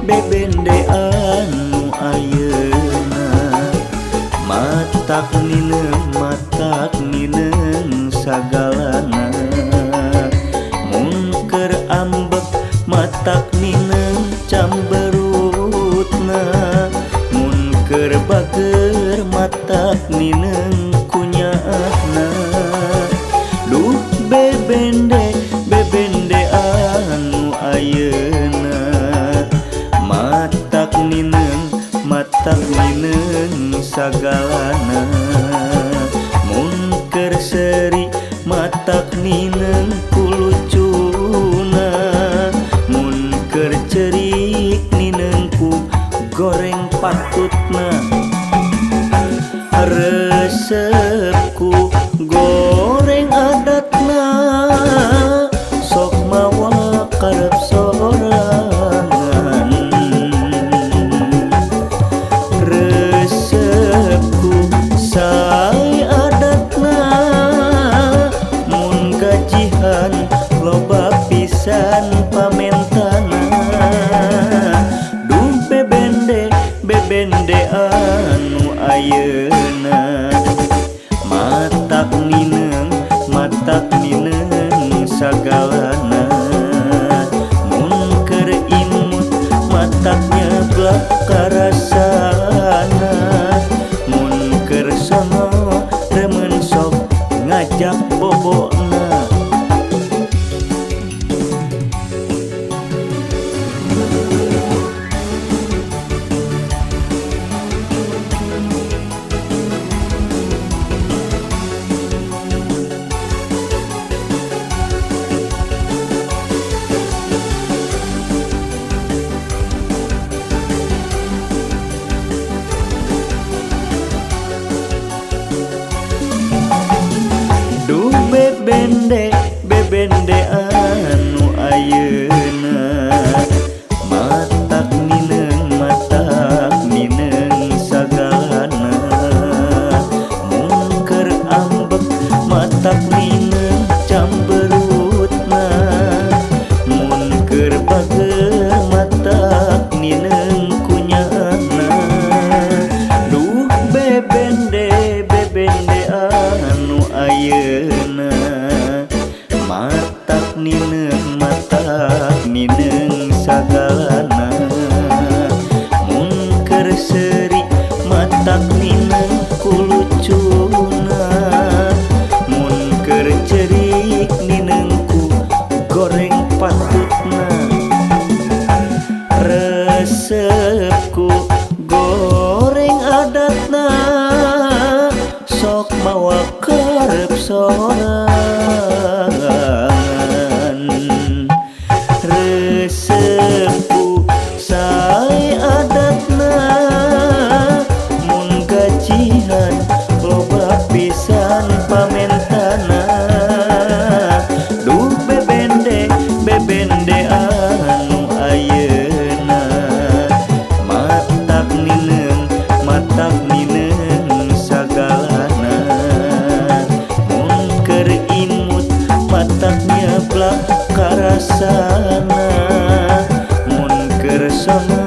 bebende anu ayeuna matak mineng sagalana mun keur ambek matak mineng camberutna mun keur bager matak mineng kunyaahna duh bebende anu ayeuna matak mineng sagalana mun keur seri matak mineng kulucuna mun keur cerik mineng ku goreng patutna resepku goreng adatna sok mawa karep sorangan resepku sae adatna mun gajihan loba pisan pamentana duh bebende anu ayeuna matak mineng sagalana mun keur imut mataknya blak karasana mun keur sono remen sok ngajak bobona duh bebende anu ayeuna matak mineng sagalana mun keur ambek matak mineng camberutna mun keur bager matak mineng kunyaahna duh bebende anu ayeuna matak mineng sagalana mun keur seri matak mineng kulucuna mun keur cerik mineng ku goreng patutna resepku goreng adatna sok mawa karep sorangan resepku sae adatna mun gajihan loba pisan pamentana duh bebende anu ayeuna matak mineng sagalana mun keur imut mataknya blak karasana mun keur sono